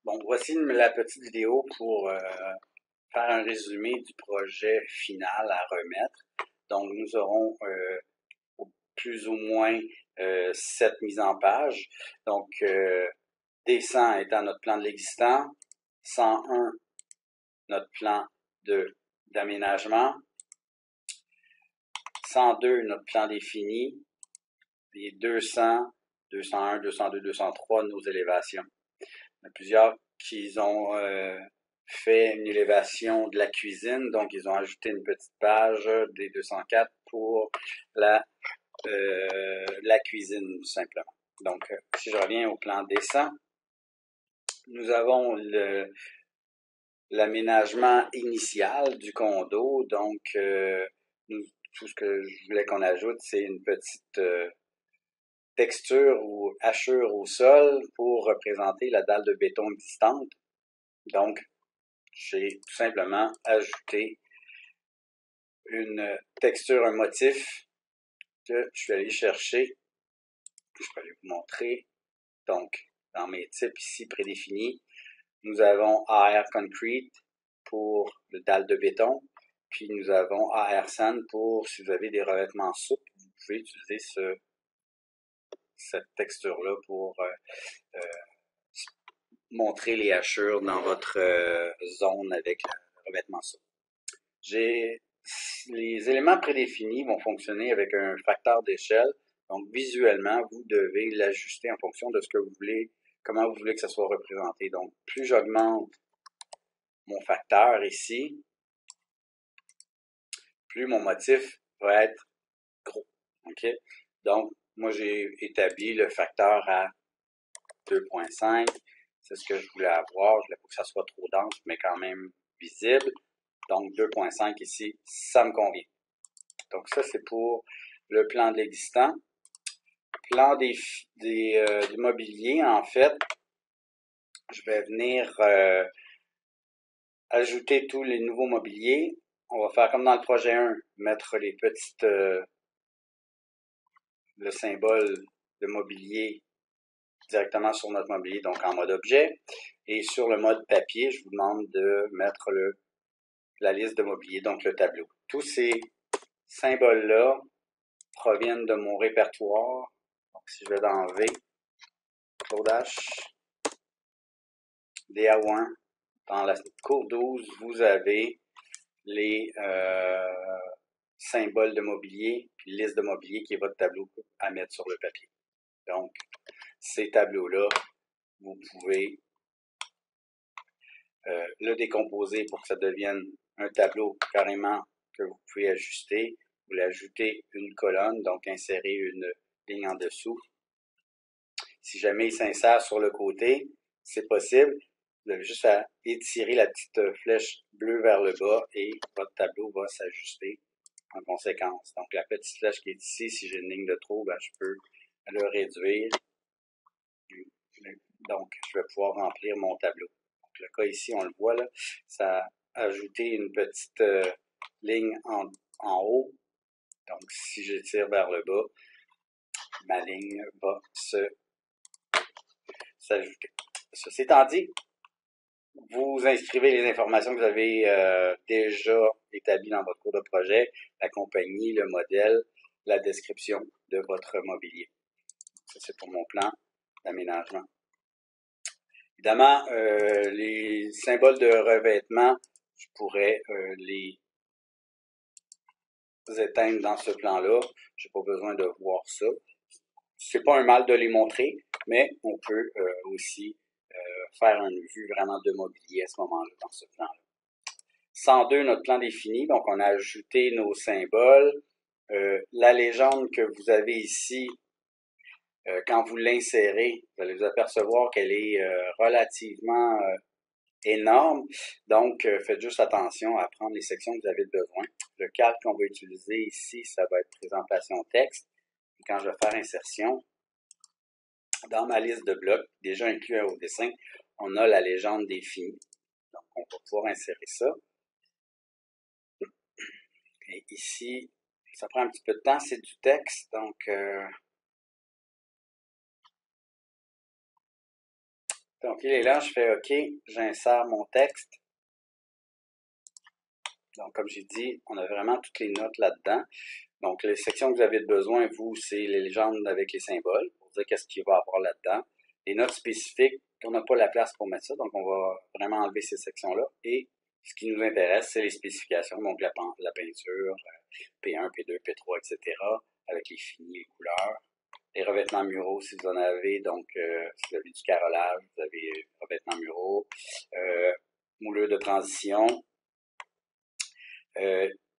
Bon, voici la petite vidéo pour faire un résumé du projet final à remettre. Donc, nous aurons plus ou moins 7 mises en page. Donc, D100 étant notre plan de l'existant, 101 notre plan d'aménagement, 102 notre plan défini, et 200, 201, 202, 203 nos élévations. Il y en a plusieurs qui ont fait une élévation de la cuisine, donc ils ont ajouté une petite page des 204 pour la cuisine, tout simplement. Donc, si je reviens au plan descend, nous avons l'aménagement initial du condo. Donc, tout ce que je voulais qu'on ajoute, c'est une petite texture ou hachure au sol pour représenter la dalle de béton existante. Donc, j'ai tout simplement ajouté une texture, un motif que je suis allé chercher. Je peux aller vous montrer. Donc, dans mes types ici prédéfinis, nous avons AR Concrete pour le dalle de béton. Puis nous avons AR Sand pour, si vous avez des revêtements souples, vous pouvez utiliser cette texture-là pour montrer les hachures dans votre zone avec le revêtement souple. Les éléments prédéfinis vont fonctionner avec un facteur d'échelle. Donc, visuellement, vous devez l'ajuster en fonction de ce que vous voulez, comment vous voulez que ça soit représenté. Donc, plus j'augmente mon facteur ici, plus mon motif va être gros. OK? Donc, moi, j'ai établi le facteur à 2.5. C'est ce que je voulais avoir. Je voulais pas que ça soit trop dense, mais quand même visible. Donc, 2.5 ici, ça me convient. Donc, ça, c'est pour le plan de l'existant. Plan du mobilier, en fait, je vais venir ajouter tous les nouveaux mobiliers. On va faire comme dans le projet 1, mettre les petites, le symbole de mobilier directement sur notre mobilier, donc en mode objet. Et sur le mode papier, je vous demande de mettre la liste de mobilier, donc le tableau. Tous ces symboles-là proviennent de mon répertoire. Donc, si je vais dans V, Claude H, DA1, dans la cour 12, vous avez les symboles de mobilier, puis liste de mobilier qui est votre tableau à mettre sur le papier. Donc, ces tableaux-là, vous pouvez le décomposer pour que ça devienne un tableau carrément que vous pouvez ajuster. Vous voulez ajouter une colonne, donc insérer une ligne en dessous. Si jamais il s'insère sur le côté, c'est possible. Vous avez juste à étirer la petite flèche bleue vers le bas et votre tableau va s'ajuster en conséquence. Donc, la petite flèche qui est ici, si j'ai une ligne de trop, ben, je peux le réduire. Donc, je vais pouvoir remplir mon tableau. Donc, le cas ici, on le voit là, ça a ajouté une petite ligne en haut. Donc, si j'étire vers le bas, ma ligne va s'ajouter. Ceci étant dit, vous inscrivez les informations que vous avez déjà établies dans votre cours de projet, la compagnie, le modèle, la description de votre mobilier. Ça, c'est pour mon plan d'aménagement. Évidemment, les symboles de revêtement, je pourrais les éteindre dans ce plan-là. Je n'ai pas besoin de voir ça. C'est pas un mal de les montrer, mais on peut aussi faire une vue vraiment de mobilier à ce moment-là, dans ce plan-là. 102, notre plan défini, donc on a ajouté nos symboles. La légende que vous avez ici, quand vous l'insérez, vous allez vous apercevoir qu'elle est relativement énorme. Donc, faites juste attention à prendre les sections que vous avez besoin. Le calque qu'on va utiliser ici, ça va être présentation texte. Et quand je vais faire insertion, dans ma liste de blocs, déjà inclus au dessin, on a la légende définie. Donc, on va pouvoir insérer ça. Et ici, ça prend un petit peu de temps, c'est du texte, donc Donc, il est là, je fais OK, j'insère mon texte. Donc, comme j'ai dit, on a vraiment toutes les notes là-dedans. Donc, les sections que vous avez besoin, vous, c'est les légendes avec les symboles, pour dire qu'est-ce qu'il va y avoir là-dedans. Les notes spécifiques, on n'a pas la place pour mettre ça, donc on va vraiment enlever ces sections-là. Et ce qui nous intéresse, c'est les spécifications, donc la peinture, P1, P2, P3, etc., avec les finis, les couleurs. Les revêtements muraux, si vous en avez, donc si vous avez du carrelage, vous avez revêtements muraux, moulure de transition,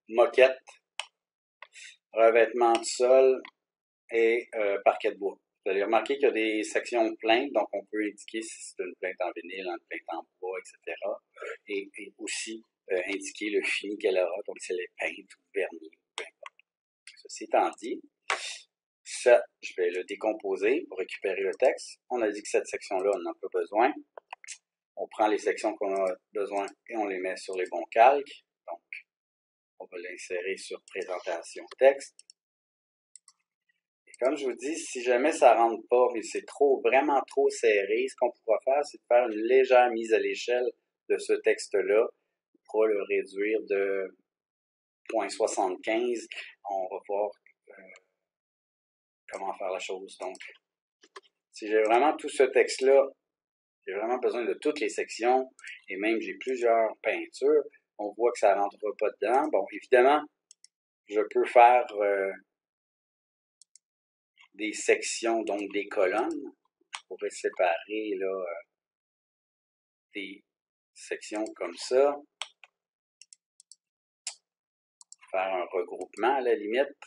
moquette, revêtement de sol et parquet de bois. Vous allez remarquer qu'il y a des sections plaintes, donc on peut indiquer si c'est une plainte en vinyle, une plainte en bois, etc. Et aussi indiquer le fini qu'elle aura, donc si elle est peinte ou vernie, peu importe. Ceci étant dit, ça, je vais le décomposer pour récupérer le texte. On a dit que cette section-là, on n'en a pas besoin. On prend les sections qu'on a besoin et on les met sur les bons calques. Donc, on va l'insérer sur présentation texte. Et comme je vous dis, si jamais ça rentre pas, mais c'est vraiment trop serré, ce qu'on pourra faire, c'est de faire une légère mise à l'échelle de ce texte-là. On pourra le réduire de 0.75. On va voir comment faire la chose. Donc, si j'ai vraiment tout ce texte-là, j'ai vraiment besoin de toutes les sections, et même j'ai plusieurs peintures, on voit que ça ne rentrera pas dedans. Bon, évidemment, je peux faire des sections, donc des colonnes. Je pourrais séparer là, des sections comme ça, faire un regroupement à la limite.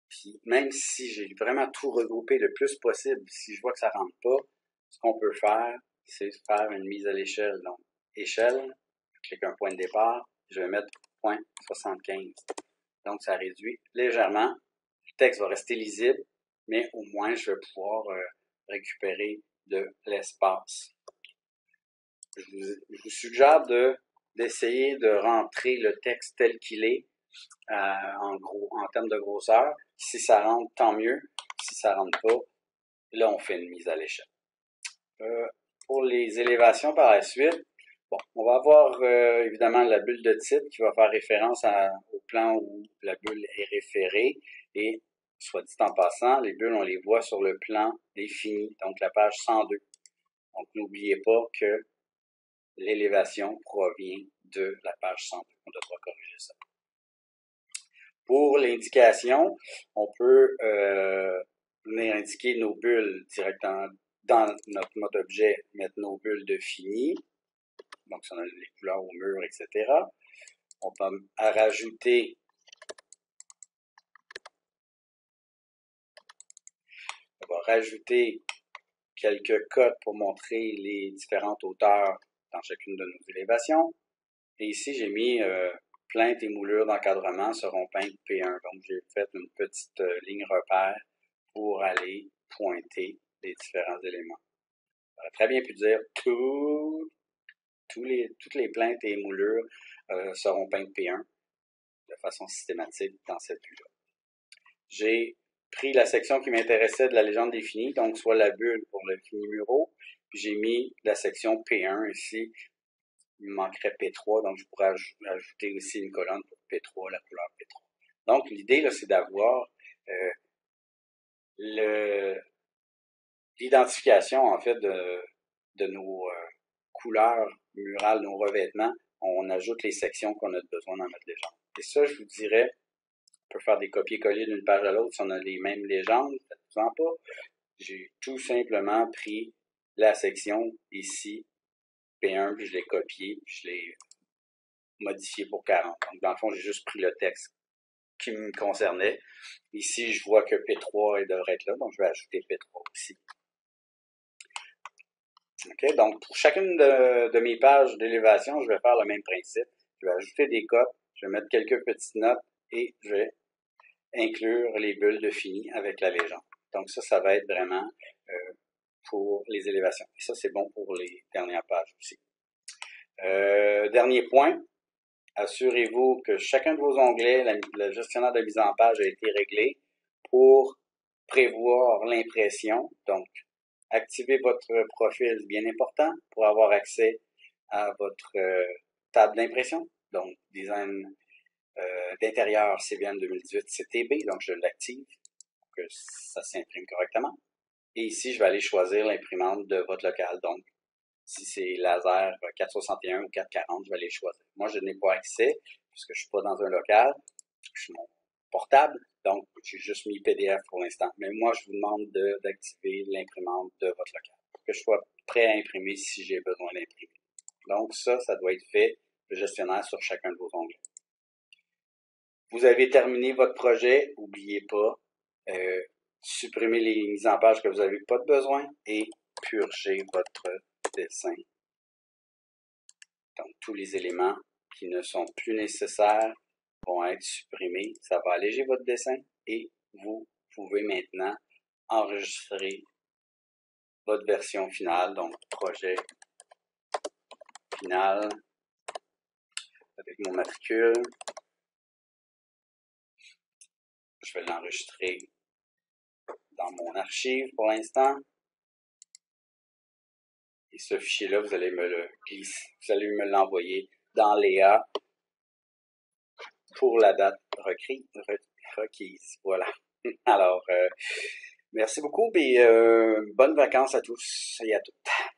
Puis même si j'ai vraiment tout regroupé le plus possible, si je vois que ça ne rentre pas, ce qu'on peut faire, c'est faire une mise à l'échelle. Donc, échelle, je clique un point de départ, je vais mettre 0.75. Donc, ça réduit légèrement. Le texte va rester lisible, mais au moins, je vais pouvoir récupérer de l'espace. Je vous suggère d'essayer de rentrer le texte tel qu'il est, en termes de grosseur. Si ça rentre, tant mieux. Si ça rentre pas, là, on fait une mise à l'échelle. Pour les élévations par la suite, bon, on va avoir évidemment la bulle de titre qui va faire référence au plan où la bulle est référée. Et, soit dit en passant, les bulles, on les voit sur le plan défini, donc la page 102. Donc, n'oubliez pas que l'élévation provient de la page 102. On devra corriger ça. Pour l'indication, on peut venir indiquer nos bulles directement dans notre mode objet, mettre nos bulles de fini. Donc, si on a les couleurs au mur, etc. On peut rajouter quelques codes pour montrer les différentes hauteurs dans chacune de nos élévations. Et ici, j'ai mis plainte et moulure d'encadrement seront peintes P1. Donc, j'ai fait une petite ligne repère pour aller pointer les différents éléments. J'aurais très bien pu dire toutes les plaintes et moulures seront peintes P1 de façon systématique dans cette vue-là. J'ai pris la section qui m'intéressait de la légende définie, donc soit la bulle pour le fini muraux, puis j'ai mis la section P1 ici. Il me manquerait P3, donc je pourrais ajouter aussi une colonne pour P3, la couleur P3. Donc, l'idée, là, c'est d'avoir l'identification, en fait, de nos couleurs murales, nos revêtements. On ajoute les sections qu'on a besoin dans notre légende. Et ça, je vous dirais, on peut faire des copier-coller d'une page à l'autre si on a les mêmes légendes, faites-vous-en pas. J'ai tout simplement pris la section ici, P1, puis je l'ai copié, puis je l'ai modifié pour 40. Donc, dans le fond, j'ai juste pris le texte qui me concernait. Ici, je vois que P3 devrait être là, donc je vais ajouter P3 aussi. OK, donc pour chacune de mes pages d'élévation, je vais faire le même principe. Je vais ajouter des cotes, je vais mettre quelques petites notes et je vais inclure les bulles de fini avec la légende. Donc ça va être vraiment pour les élévations. Et ça, c'est bon pour les dernières pages aussi. Dernier point, assurez-vous que chacun de vos onglets, le gestionnaire de mise en page a été réglé pour prévoir l'impression. Donc, activez votre profil, bien important, pour avoir accès à votre table d'impression. Donc, design d'intérieur CBN 2018 CTB, donc je l'active pour que ça s'imprime correctement. Et ici, je vais aller choisir l'imprimante de votre local. Donc, si c'est laser 461 ou 440, je vais aller choisir. Moi, je n'ai pas accès puisque je suis pas dans un local. Je suis mon portable, donc j'ai juste mis PDF pour l'instant. Mais moi, je vous demande d'activer l'imprimante de votre local pour que je sois prêt à imprimer si j'ai besoin d'imprimer. Donc ça doit être fait, le gestionnaire sur chacun de vos onglets. Vous avez terminé votre projet, n'oubliez pas, supprimez les mises en page que vous n'avez pas de besoin et purgez votre dessin. Donc tous les éléments qui ne sont plus nécessaires vont être supprimés. Ça va alléger votre dessin et vous pouvez maintenant enregistrer votre version finale, donc projet final avec mon matricule. Je vais l'enregistrer dans mon archive pour l'instant. Et ce fichier-là, vous allez me l'envoyer dans Léa pour la date requise. Voilà. Alors, merci beaucoup et bonnes vacances à tous et à toutes.